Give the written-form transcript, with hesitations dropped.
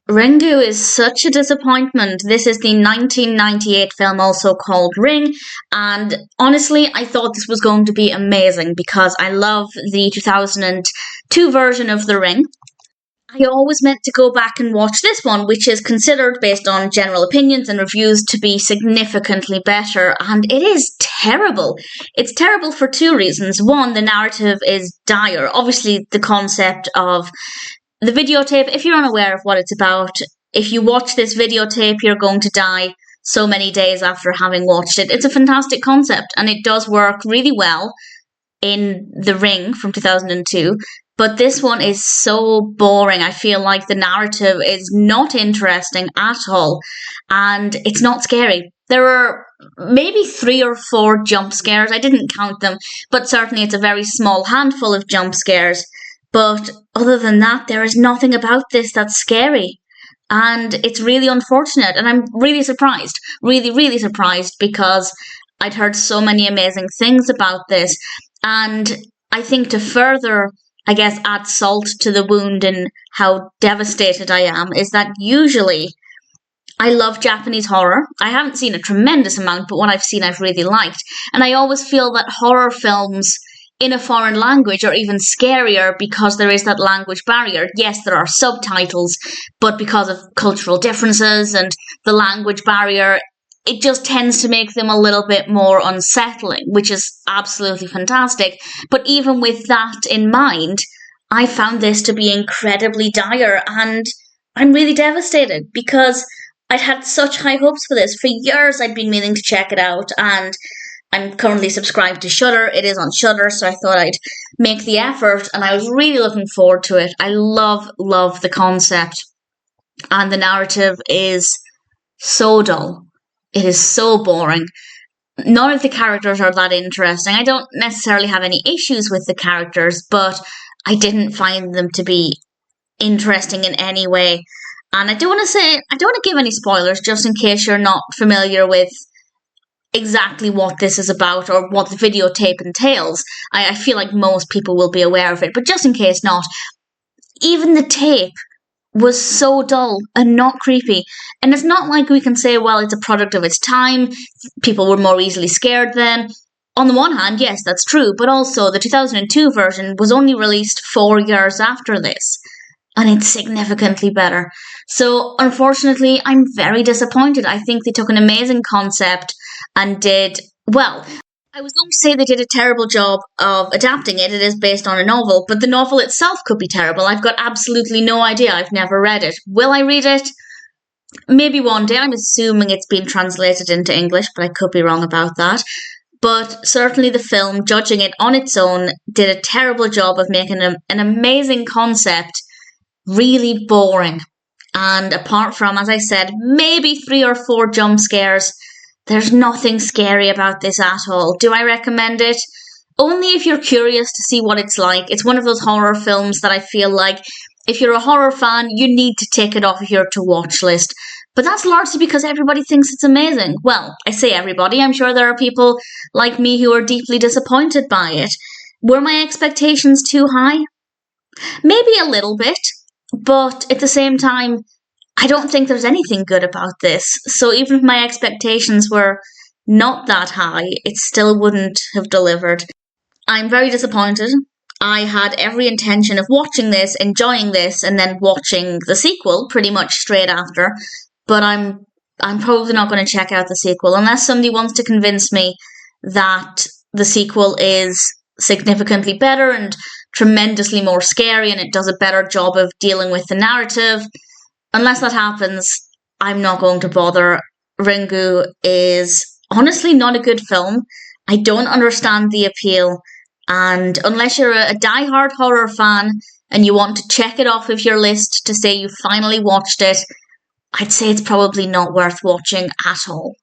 Ringu is such a disappointment. This is the 1998 film, also called Ring, and honestly, I thought this was going to be amazing because I love the 2002 version of The Ring. I always meant to go back and watch this one, which is considered, based on general opinions and reviews, to be significantly better, and it is terrible. It's terrible for two reasons. One, the narrative is dire. Obviously, the concept of the videotape, if you're unaware of what it's about, if you watch this videotape, you're going to die so many days after having watched it. It's a fantastic concept, and it does work really well in The Ring from 2002. But this one is so boring. I feel like the narrative is not interesting at all, and it's not scary. There are maybe 3 or 4 jump scares. I didn't count them, but certainly it's a very small handful of jump scares. But other than that, there is nothing about this that's scary. And it's really unfortunate. And I'm really surprised, really, really surprised, because I'd heard so many amazing things about this. And I think to further, I guess, add salt to the wound and how devastated I am, is that usually I love Japanese horror. I haven't seen a tremendous amount, but what I've seen I've really liked. And I always feel that horror films in a foreign language are even scarier because there is that language barrier. Yes, there are subtitles, but because of cultural differences and the language barrier, it just tends to make them a little bit more unsettling, which is absolutely fantastic. But even with that in mind, I found this to be incredibly dire, and I'm really devastated because I'd had such high hopes for this. For years I'd been meaning to check it out, and I'm currently subscribed to Shudder. It is on Shudder, so I thought I'd make the effort, and I was really looking forward to it. I love the concept, and the narrative is so dull. It is so boring. None of the characters are that interesting. I don't necessarily have any issues with the characters, but I didn't find them to be interesting in any way. And I don't want to give any spoilers, just in case you're not familiar with exactly what this is about or what the videotape entails. I feel like most people will be aware of it, but just in case not, even the tape was so dull and not creepy. And it's not like we can say, well, it's a product of its time, people were more easily scared then. On the one hand, yes, that's true, but also the 2002 version was only released 4 years after this, and it's significantly better. So, unfortunately, I'm very disappointed. I think they took an amazing concept and did, well, I was going to say they did a terrible job of adapting it. It is based on a novel, but the novel itself could be terrible. I've got absolutely no idea. I've never read it. Will I read it? Maybe one day. I'm assuming it's been translated into English, but I could be wrong about that. But certainly the film, judging it on its own, did a terrible job of making an amazing concept really boring. And apart from, as I said, maybe 3 or 4 jump scares, there's nothing scary about this at all. Do I recommend it? Only if you're curious to see what it's like. It's one of those horror films that I feel like if you're a horror fan, you need to take it off of your to-watch list. But that's largely because everybody thinks it's amazing. Well, I say everybody. I'm sure there are people like me who are deeply disappointed by it. Were my expectations too high? Maybe a little bit. But at the same time, I don't think there's anything good about this. So even if my expectations were not that high, it still wouldn't have delivered. I'm very disappointed. I had every intention of watching this, enjoying this, and then watching the sequel pretty much straight after. But I'm probably not going to check out the sequel unless somebody wants to convince me that the sequel is significantly better and tremendously more scary and it does a better job of dealing with the narrative. Unless that happens, I'm not going to bother. Ringu is honestly not a good film. I don't understand the appeal. And unless you're a die-hard horror fan and you want to check it off of your list to say you finally watched it, I'd say it's probably not worth watching at all.